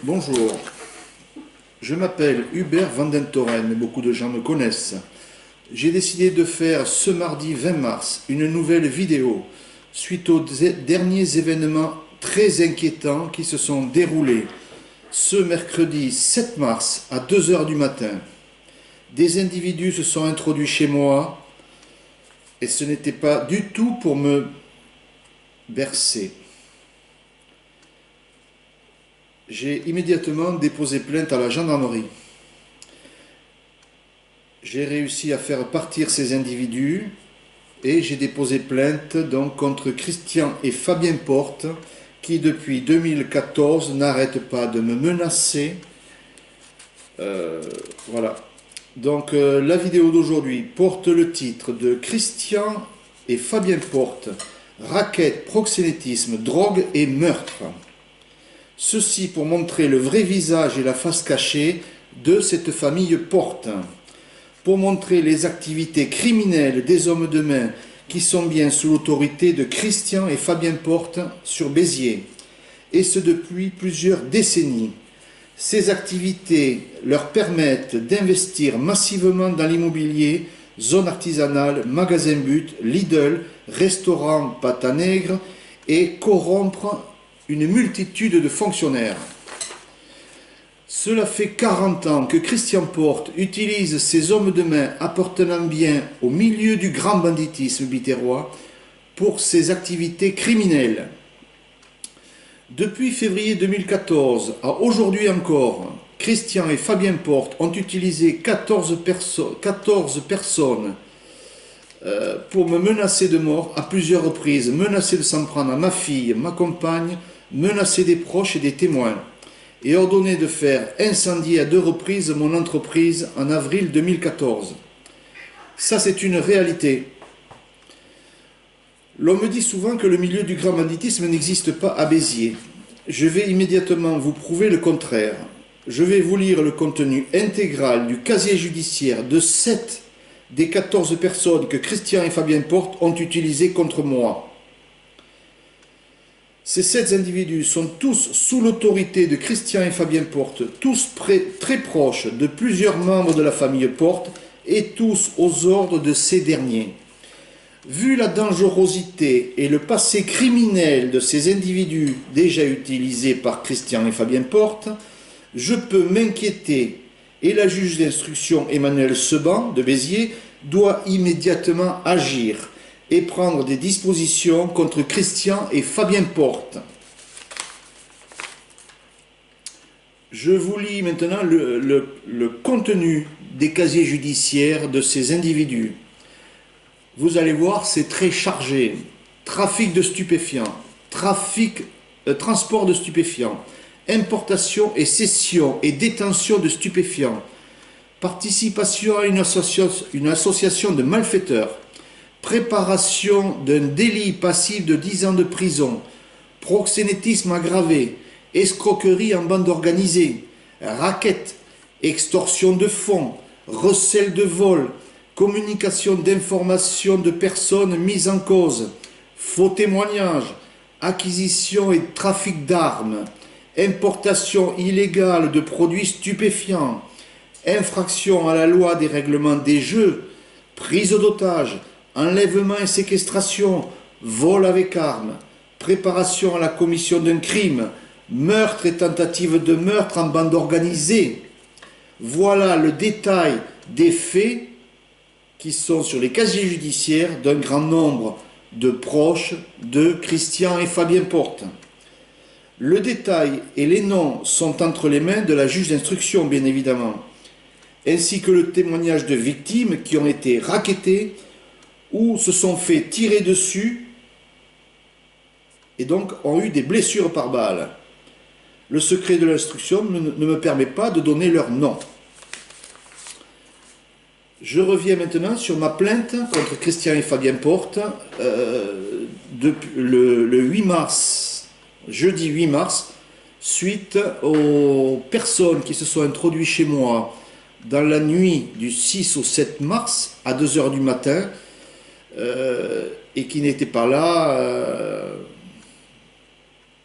Bonjour, je m'appelle Hubert Van den Toren, mais beaucoup de gens me connaissent. J'ai décidé de faire ce mardi 20 mars une nouvelle vidéo suite aux derniers événements très inquiétants qui se sont déroulés ce mercredi 7 mars à 2 heures du matin. Des individus se sont introduits chez moi et ce n'était pas du tout pour me bercer. J'ai immédiatement déposé plainte à la gendarmerie. J'ai réussi à faire partir ces individus et j'ai déposé plainte donc contre Christian et Fabien Porte qui depuis 2014 n'arrêtent pas de me menacer. Voilà. Donc la vidéo d'aujourd'hui porte le titre de Christian et Fabien Porte, racket, proxénétisme, drogue et meurtre. Ceci pour montrer le vrai visage et la face cachée de cette famille Porte, pour montrer les activités criminelles des hommes de main qui sont bien sous l'autorité de Christian et Fabien Porte sur Béziers, et ce depuis plusieurs décennies. Ces activités leur permettent d'investir massivement dans l'immobilier, zone artisanale, magasin but, Lidl, restaurant pâte à nègre et corrompre une multitude de fonctionnaires. Cela fait 40 ans que Christian Porte utilise ces hommes de main appartenant bien au milieu du grand banditisme biterrois pour ses activités criminelles. Depuis février 2014 à aujourd'hui encore, Christian et Fabien Porte ont utilisé 14 personnes pour me menacer de mort à plusieurs reprises, menacer de s'en prendre à ma fille, ma compagne, menacer des proches et des témoins, et ordonné de faire incendier à 2 reprises mon entreprise en avril 2014. Ça, c'est une réalité. L'on me dit souvent que le milieu du grand banditisme n'existe pas à Béziers. Je vais immédiatement vous prouver le contraire. Je vais vous lire le contenu intégral du casier judiciaire de 7 des 14 personnes que Christian et Fabien Porte ont utilisées contre moi. Ces 7 individus sont tous sous l'autorité de Christian et Fabien Porte, tous très proches de plusieurs membres de la famille Porte et tous aux ordres de ces derniers. Vu la dangerosité et le passé criminel de ces individus déjà utilisés par Christian et Fabien Porte, je peux m'inquiéter et la juge d'instruction Emmanuelle Seban de Béziers doit immédiatement agir et prendre des dispositions contre Christian et Fabien Porte. Je vous lis maintenant le contenu des casiers judiciaires de ces individus. Vous allez voir, c'est très chargé. Trafic de stupéfiants, transport de stupéfiants, importation et cession et détention de stupéfiants, participation à une association de malfaiteurs, préparation d'un délit passif de 10 ans de prison, proxénétisme aggravé, escroquerie en bande organisée, racket, extorsion de fonds, recel de vol, communication d'informations de personnes mises en cause, faux témoignages, acquisition et trafic d'armes, importation illégale de produits stupéfiants, infraction à la loi des règlements des jeux, prise d'otages, enlèvement et séquestration, vol avec armes, préparation à la commission d'un crime, meurtre et tentative de meurtre en bande organisée. Voilà le détail des faits qui sont sur les casiers judiciaires d'un grand nombre de proches de Christian et Fabien Porte. Le détail et les noms sont entre les mains de la juge d'instruction, bien évidemment, ainsi que le témoignage de victimes qui ont été rackettées ou se sont fait tirer dessus et donc ont eu des blessures par balle. Le secret de l'instruction ne me permet pas de donner leur nom. Je reviens maintenant sur ma plainte contre Christian et Fabien Porte le 8 mars, jeudi 8 mars, suite aux personnes qui se sont introduites chez moi dans la nuit du 6 au 7 mars à 2 heures du matin et qui n'étaient pas là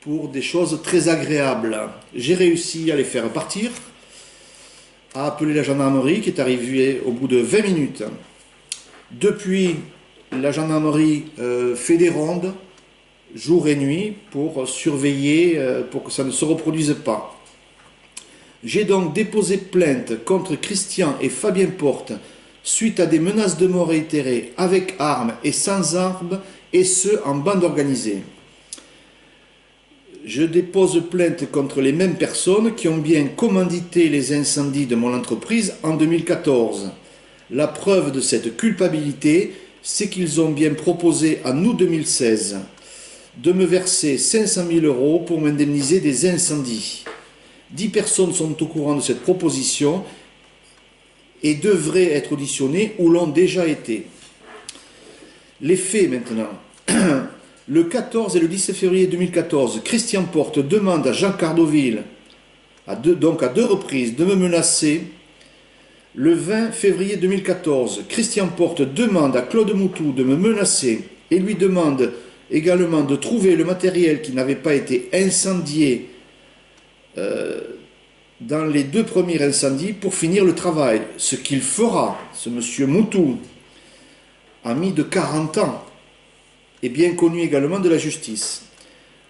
pour des choses très agréables. J'ai réussi à les faire partir, à appeler la gendarmerie qui est arrivée au bout de 20 minutes. Depuis, la gendarmerie fait des rondes jour et nuit pour surveiller, pour que ça ne se reproduise pas. J'ai donc déposé plainte contre Christian et Fabien Porte suite à des menaces de mort réitérées avec armes et sans armes, et ce en bande organisée. Je dépose plainte contre les mêmes personnes qui ont bien commandité les incendies de mon entreprise en 2014. La preuve de cette culpabilité, c'est qu'ils ont bien proposé en août 2016 de me verser 500 000 € pour m'indemniser des incendies. 10 personnes sont au courant de cette proposition et devraient être auditionnées ou l'ont déjà été. Les faits maintenant. Le 14 et le 17 février 2014, Christian Porte demande à Jean Cardoville, donc à 2 reprises, de me menacer. Le 20 février 2014, Christian Porte demande à Claude Moutou de me menacer et lui demande également de trouver le matériel qui n'avait pas été incendié dans les 2 premiers incendies pour finir le travail. Ce qu'il fera, ce monsieur Moutou, ami de 40 ans, et bien connu également de la justice.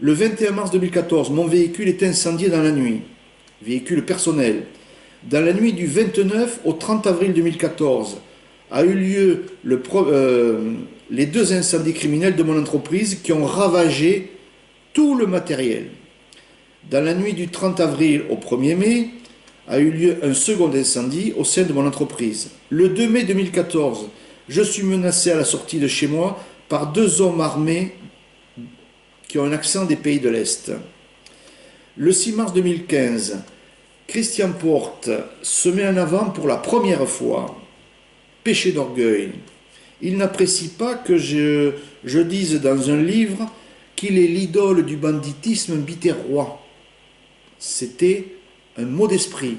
Le 21 mars 2014, mon véhicule est incendié dans la nuit, véhicule personnel. Dans la nuit du 29 au 30 avril 2014, a eu lieu les 2 incendies criminels de mon entreprise qui ont ravagé tout le matériel. Dans la nuit du 30 avril au 1er mai, a eu lieu un second incendie au sein de mon entreprise. Le 2 mai 2014, je suis menacé à la sortie de chez moi par 2 hommes armés qui ont un accent des pays de l'Est. Le 6 mars 2015, Christian Porte se met en avant pour la première fois. Péché d'orgueil. Il n'apprécie pas que je dise dans un livre qu'il est l'idole du banditisme biterrois. C'était un mot d'esprit.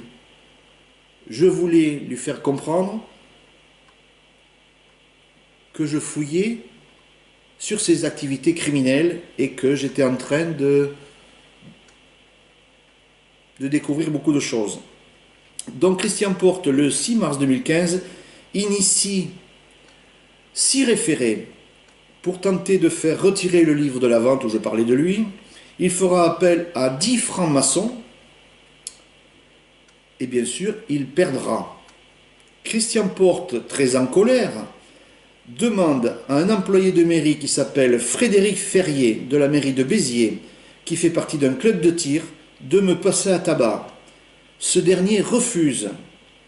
Je voulais lui faire comprendre que je fouillais sur ses activités criminelles et que j'étais en train de découvrir beaucoup de choses. Donc Christian Porte, le 6 mars 2015, initie 6 référés pour tenter de faire retirer le livre de la vente où je parlais de lui. Il fera appel à 10 francs-maçons et bien sûr, il perdra. Christian Porte, très en colère, demande à un employé de mairie qui s'appelle Frédéric Ferrier de la mairie de Béziers, qui fait partie d'un club de tir, de me passer à tabac. Ce dernier refuse.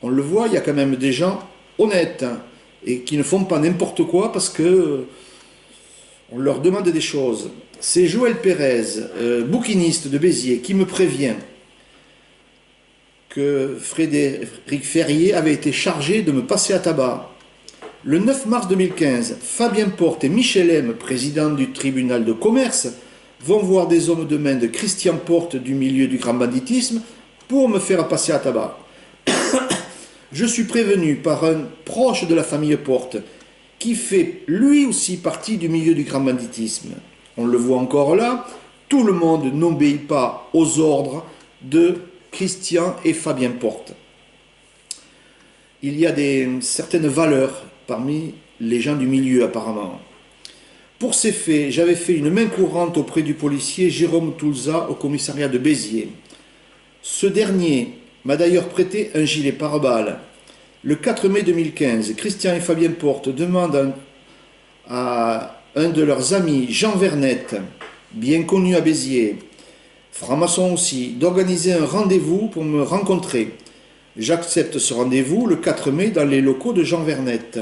On le voit, il y a quand même des gens honnêtes et qui ne font pas n'importe quoi parce que on leur demande des choses. C'est Joël Pérez, bouquiniste de Béziers, qui me prévient que Frédéric Ferrier avait été chargé de me passer à tabac. Le 9 mars 2015, Fabien Porte et Michel M, président du tribunal de commerce, vont voir des hommes de main de Christian Porte du milieu du grand banditisme pour me faire passer à tabac. Je suis prévenu par un proche de la famille Porte qui fait lui aussi partie du milieu du grand banditisme. On le voit encore là, tout le monde n'obéit pas aux ordres de Christian et Fabien Porte. Il y a certaines valeurs parmi les gens du milieu apparemment. Pour ces faits, j'avais fait une main courante auprès du policier Jérôme Toulza au commissariat de Béziers. Ce dernier m'a d'ailleurs prêté un gilet pare-balles. Le 4 mai 2015, Christian et Fabien Porte demandent à un de leurs amis, Jean Vernette, bien connu à Béziers, franc-maçon aussi, d'organiser un rendez-vous pour me rencontrer. J'accepte ce rendez-vous le 4 mai dans les locaux de Jean Vernette.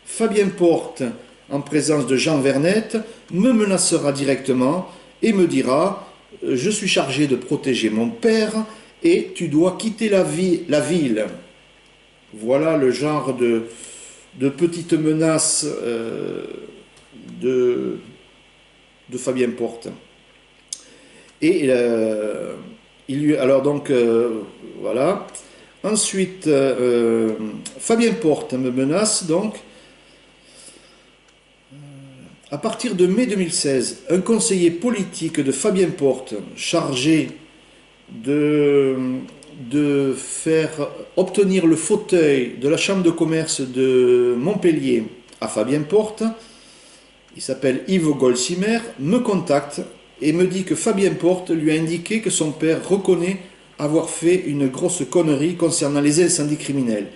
Fabien Porte, en présence de Jean Vernette, me menacera directement et me dira « Je suis chargé de protéger mon père et tu dois quitter la ville. » Voilà le genre de petites menaces de Fabien Porte. Et alors donc, voilà. Ensuite, Fabien Porte me menace donc. À partir de mai 2016, un conseiller politique de Fabien Porte, chargé de faire obtenir le fauteuil de la Chambre de commerce de Montpellier à Fabien Porte, il s'appelle Yves Golsimer, me contacte et me dit que Fabien Porte lui a indiqué que son père reconnaît avoir fait une grosse connerie concernant les incendies criminels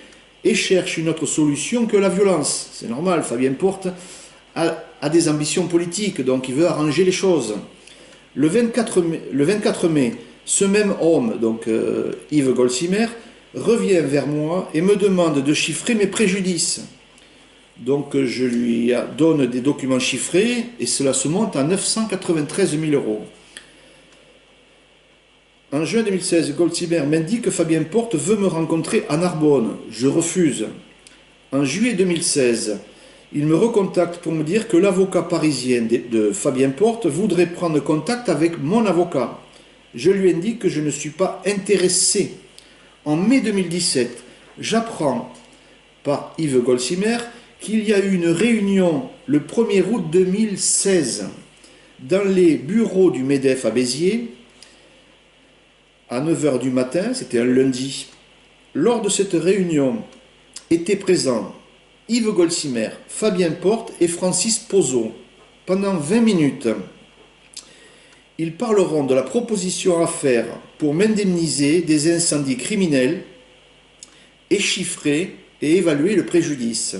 et cherche une autre solution que la violence. C'est normal, Fabien Porte a des ambitions politiques, donc il veut arranger les choses. Le 24 mai, ce même homme, donc Yves Golsimer, revient vers moi et me demande de chiffrer mes préjudices. Donc je lui donne des documents chiffrés et cela se monte à 993 000 euros. En juin 2016, Golsimer m'indique que Fabien Porte veut me rencontrer à Narbonne. Je refuse. En juillet 2016, il me recontacte pour me dire que l'avocat parisien de Fabien Porte voudrait prendre contact avec mon avocat. Je lui indique que je ne suis pas intéressé. En mai 2017, j'apprends par Yves Golsimer qu'il y a eu une réunion le 1er août 2016 dans les bureaux du MEDEF à Béziers à 9 h du matin, c'était un lundi. Lors de cette réunion étaient présents Yves Golsimer, Fabien Porte et Francis Pozzo. Pendant 20 minutes, ils parleront de la proposition à faire pour m'indemniser des incendies criminels et chiffrer et évaluer le préjudice.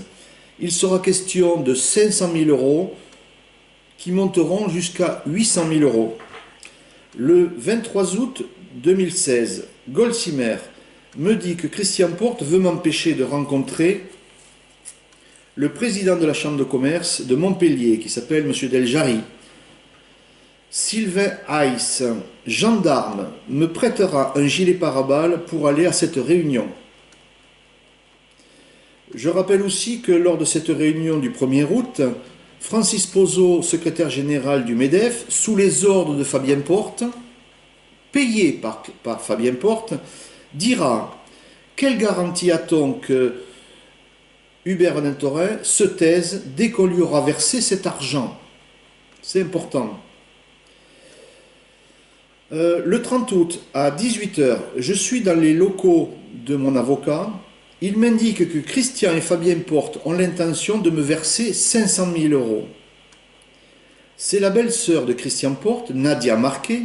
Il sera question de 500 000 euros qui monteront jusqu'à 800 000 euros. Le 23 août 2016, Golsimer me dit que Christian Porte veut m'empêcher de rencontrer le président de la Chambre de commerce de Montpellier, qui s'appelle M. Deljari. Sylvain Heiss, gendarme, me prêtera un gilet pare-balles pour aller à cette réunion. Je rappelle aussi que lors de cette réunion du 1er août, Francis Pozzo, secrétaire général du MEDEF, sous les ordres de Fabien Porte, payé par Fabien Porte, dira « Quelle garantie a-t-on que Hubert Nintorin se taise dès qu'on lui aura versé cet argent ?» C'est important. Le 30 août, à 18 h, je suis dans les locaux de mon avocat. Il m'indique que Christian et Fabien Porte ont l'intention de me verser 500 000 euros. C'est la belle-sœur de Christian Porte, Nadia Marquet,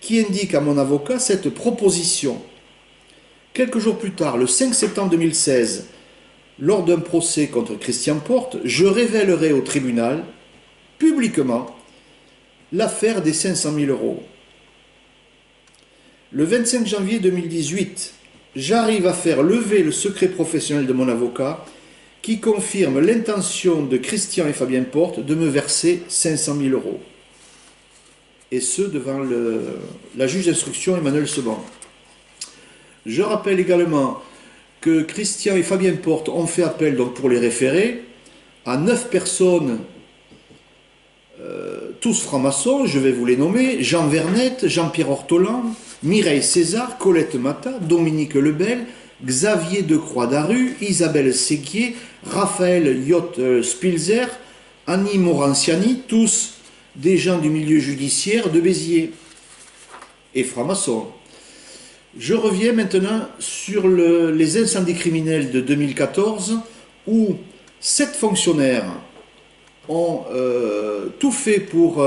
qui indique à mon avocat cette proposition. Quelques jours plus tard, le 5 septembre 2016, lors d'un procès contre Christian Porte, je révélerai au tribunal, publiquement, l'affaire des 500 000 euros. Le 25 janvier 2018, j'arrive à faire lever le secret professionnel de mon avocat qui confirme l'intention de Christian et Fabien Porte de me verser 500 000 euros. Et ce, devant la juge d'instruction Emmanuel Sebon. Je rappelle également que Christian et Fabien Porte ont fait appel donc, pour les référés à 9 personnes, tous francs-maçons, je vais vous les nommer, Jean Vernette, Jean-Pierre Ortolan, Mireille César, Colette Mata, Dominique Lebel, Xavier Decroix-Daru, Isabelle Séquier, Raphaël Yot-Spilzer, Annie Moranciani, tous des gens du milieu judiciaire de Béziers et francs-maçons. Je reviens maintenant sur les incendies criminels de 2014 où 7 fonctionnaires ont tout fait pour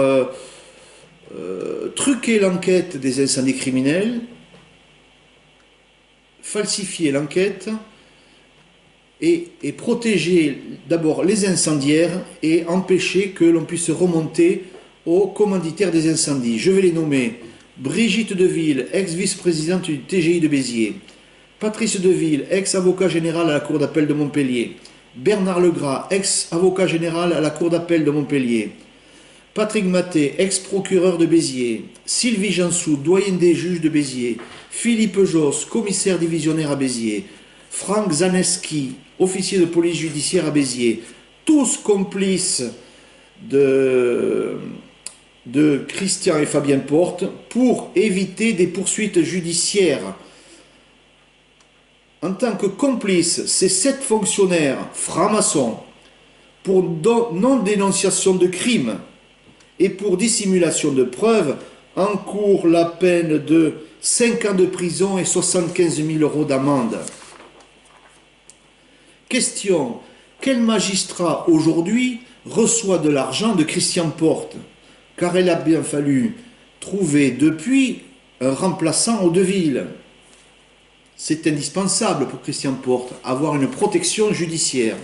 truquer l'enquête des incendies criminels, falsifier l'enquête et protéger d'abord les incendiaires et empêcher que l'on puisse remonter aux commanditaires des incendies. Je vais les nommer: Brigitte Deville, ex-vice-présidente du TGI de Béziers; Patrice Deville, ex-avocat général à la Cour d'appel de Montpellier; Bernard Legras, ex-avocat général à la Cour d'appel de Montpellier; Patrick Maté, ex-procureur de Béziers; Sylvie Jansou, doyen des juges de Béziers; Philippe Josse, commissaire divisionnaire à Béziers; Franck Zaneski, officier de police judiciaire à Béziers, tous complices de Christian et Fabien Porte pour éviter des poursuites judiciaires. En tant que complices, ces 7 fonctionnaires francs-maçons pour non-dénonciation de crime et pour dissimulation de preuves encourt la peine de 5 ans de prison et 75 000 € d'amende. Question. Quel magistrat aujourd'hui reçoit de l'argent de Christian Porte? Car il a bien fallu trouver depuis un remplaçant aux Deville. C'est indispensable pour Christian Porte, avoir une protection judiciaire.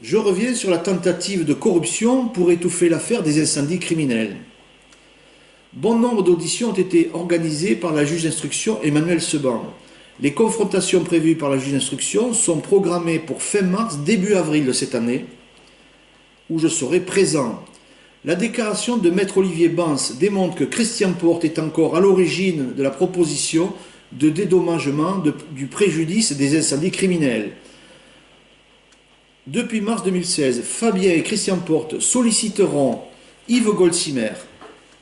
Je reviens sur la tentative de corruption pour étouffer l'affaire des incendies criminels. Bon nombre d'auditions ont été organisées par la juge d'instruction Emmanuelle Seban. Les confrontations prévues par la juge d'instruction sont programmées pour fin mars, début avril de cette année, où je serai présent. La déclaration de maître Olivier Bans démontre que Christian Porte est encore à l'origine de la proposition de dédommagement du préjudice des incendies criminels. Depuis mars 2016, Fabien et Christian Porte solliciteront Yves Golsimer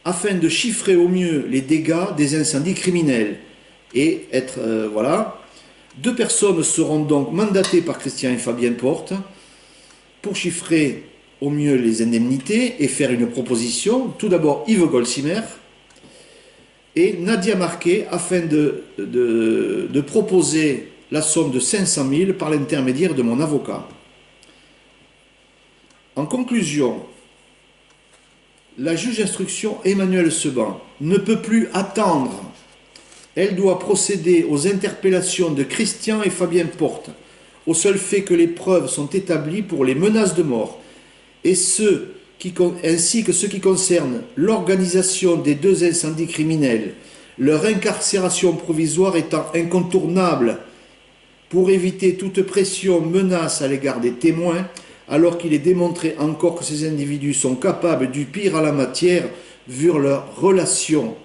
afin de chiffrer au mieux les dégâts des incendies criminels. Et voilà. 2 personnes seront donc mandatées par Christian et Fabien Porte pour chiffrer au mieux les indemnités et faire une proposition. Tout d'abord Yves Golsimer et Nadia Marquet afin de proposer la somme de 500 000 par l'intermédiaire de mon avocat. En conclusion, la juge d'instruction Emmanuelle Seban ne peut plus attendre. Elle doit procéder aux interpellations de Christian et Fabien Porte, au seul fait que les preuves sont établies pour les menaces de mort, ainsi que ceux qui concernent l'organisation des 2 incendies criminels, leur incarcération provisoire étant incontournable pour éviter toute pression, menace à l'égard des témoins, alors qu'il est démontré encore que ces individus sont capables du pire à la matière, vu leur relation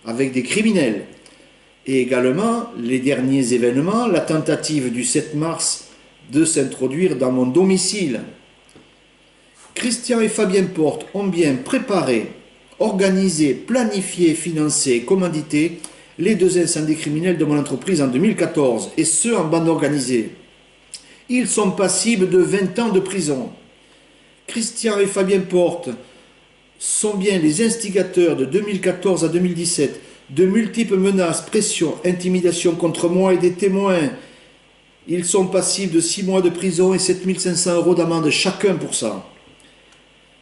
avec des criminels. Et également, les derniers événements, la tentative du 7 mars de s'introduire dans mon domicile. Christian et Fabien Porte ont bien préparé, organisé, planifié, financé, commandité les 2 incendies criminels de mon entreprise en 2014, et ce en bande organisée. Ils sont passibles de 20 ans de prison. Christian et Fabien Porte sont bien les instigateurs de 2014 à 2017 de multiples menaces, pressions, intimidations contre moi et des témoins. Ils sont passibles de 6 mois de prison et 7 500 € d'amende chacun pour ça.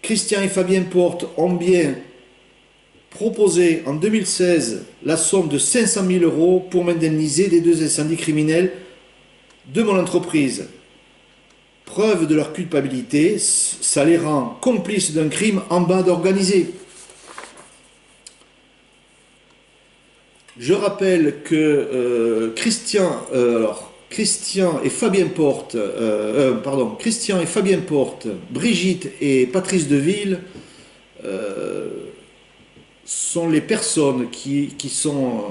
Christian et Fabien Porte ont bien proposé en 2016 la somme de 500 000 € pour m'indemniser des 2 incendies criminels de mon entreprise. Preuve de leur culpabilité, ça les rend complices d'un crime en bande organisée. Je rappelle que Christian et Fabien Porte, Brigitte et Patrice Deville sont les personnes qui sont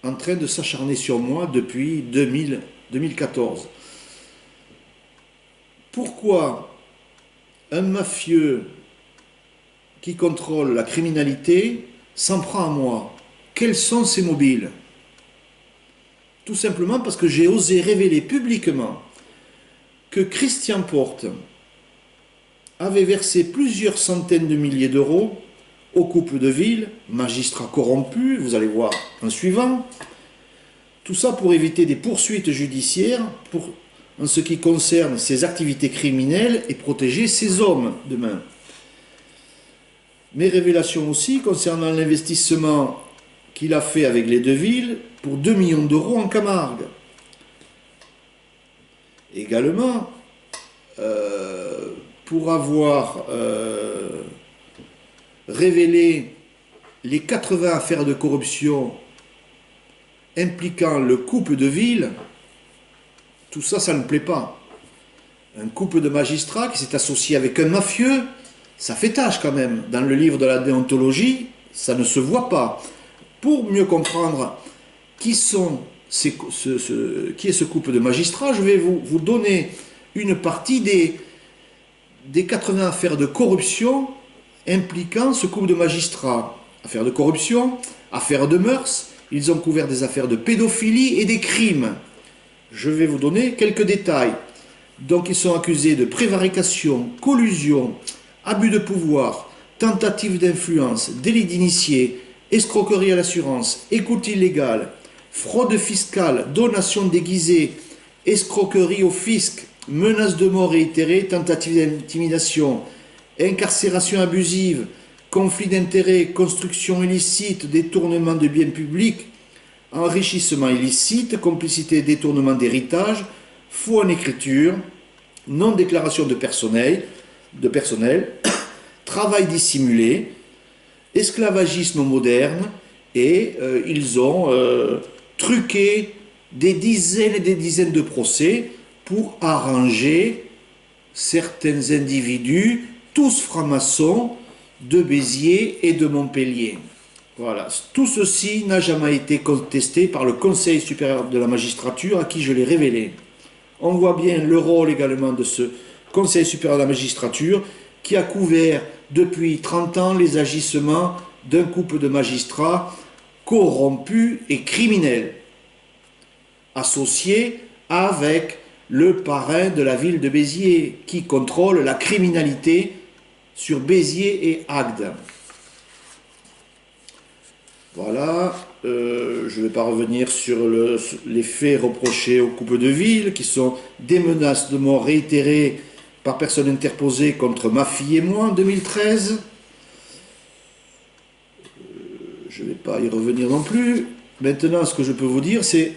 en train de s'acharner sur moi depuis 2014. Pourquoi un mafieux qui contrôle la criminalité s'en prend à moi? Quels sont ses mobiles? Tout simplement parce que j'ai osé révéler publiquement que Christian Porte avait versé plusieurs centaines de milliers d'euros au couple Deville, magistrat corrompu, vous allez voir en suivant. Tout ça pour éviter des poursuites judiciaires en ce qui concerne ses activités criminelles et protéger ses hommes demain. Mes révélations aussi concernant l'investissement qu'il a fait avec les Deville pour 2 millions d'euros en Camargue. Également, pour avoir révélé les 80 affaires de corruption impliquant le couple Deville, tout ça, ça ne plaît pas. Un couple de magistrats qui s'est associé avec un mafieux, ça fait tâche quand même. Dans le livre de la déontologie, ça ne se voit pas. Pour mieux comprendre qui est ce couple de magistrats, je vais vous donner une partie des 80 affaires de corruption impliquant ce couple de magistrats. Affaires de corruption, affaires de mœurs, ils ont couvert des affaires de pédophilie et des crimes. Je vais vous donner quelques détails. Donc ils sont accusés de prévarication, collusion, abus de pouvoir, tentative d'influence, délit d'initié, escroquerie à l'assurance, écoute illégale, fraude fiscale, donation déguisée, escroquerie au fisc, menace de mort réitérée, tentative d'intimidation, incarcération abusive, conflit d'intérêts, construction illicite, détournement de biens publics, enrichissement illicite, complicité et détournement d'héritage, faux en écriture, non-déclaration de personnel, travail dissimulé, esclavagisme moderne, et ils ont truqué des dizaines et des dizaines de procès pour arranger certains individus, tous francs-maçons, de Béziers et de Montpellier. Voilà. Tout ceci n'a jamais été contesté par le Conseil supérieur de la magistrature à qui je l'ai révélé. On voit bien le rôle également de ce Conseil supérieur de la magistrature qui a couvert depuis 30 ans les agissements d'un couple de magistrats corrompus et criminels, associés avec le parrain de la ville de Béziers qui contrôle la criminalité sur Béziers et Agde. Voilà, je ne vais pas revenir sur les faits reprochés au couple de ville, qui sont des menaces de mort réitérées par personne interposée contre ma fille et moi en 2013. Je ne vais pas y revenir non plus. Maintenant, ce que je peux vous dire, c'est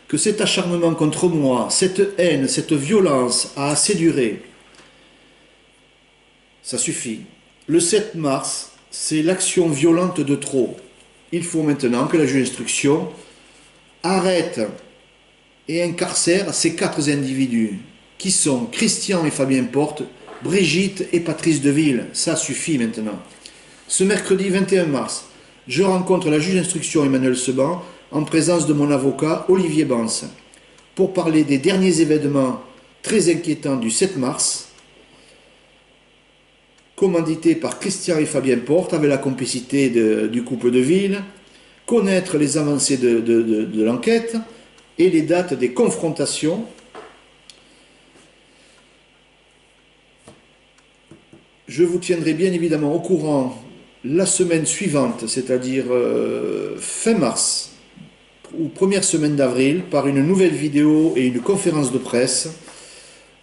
que cet acharnement contre moi, cette haine, cette violence a assez duré. Ça suffit. Le 7 mars, c'est l'action violente de trop. Il faut maintenant que la juge d'instruction arrête et incarcère ces 4 individus qui sont Christian et Fabien Porte, Brigitte et Patrice Deville. Ça suffit maintenant. Ce mercredi 21 mars, je rencontre la juge d'instruction Emmanuel Seban en présence de mon avocat Olivier Bance pour parler des derniers événements très inquiétants du 7 mars, commandité par Christian et Fabien Porte avec la complicité du couple de ville, connaître les avancées de l'enquête et les dates des confrontations. Je vous tiendrai bien évidemment au courant la semaine suivante, c'est-à-dire fin mars ou première semaine d'avril, par une nouvelle vidéo et une conférence de presse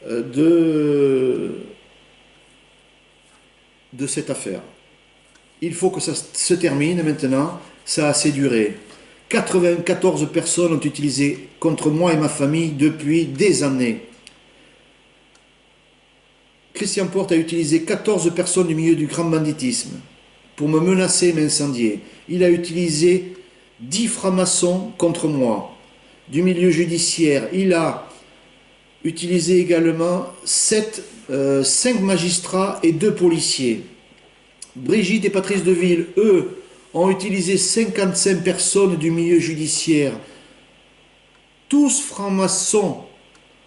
de cette affaire. Il faut que ça se termine maintenant, ça a assez duré. 94 personnes ont utilisé contre moi et ma famille depuis des années. Christian Porte a utilisé 14 personnes du milieu du grand banditisme pour me menacer et m'incendier. Il a utilisé 10 francs-maçons contre moi. Du milieu judiciaire, il a utilisé également 5 magistrats et 2 policiers. Brigitte et Patrice Deville, eux, ont utilisé 55 personnes du milieu judiciaire. Tous francs-maçons.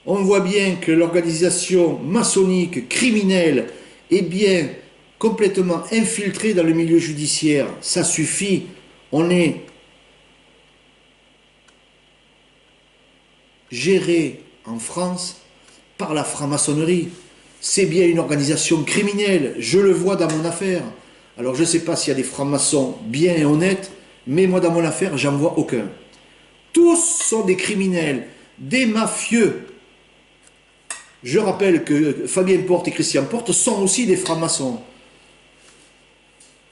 On voit bien que l'organisation maçonnique criminelle est bien complètement infiltrée dans le milieu judiciaire. Ça suffit. On est géré en France par la franc-maçonnerie. C'est bien une organisation criminelle, je le vois dans mon affaire. Alors je ne sais pas s'il y a des francs-maçons bien et honnêtes, mais moi dans mon affaire, j'en vois aucun. Tous sont des criminels, des mafieux. Je rappelle que Fabien Porte et Christian Porte sont aussi des francs-maçons.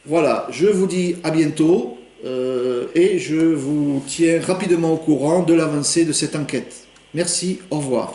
Voilà, je vous dis à bientôt et je vous tiens rapidement au courant de l'avancée de cette enquête. Merci, au revoir.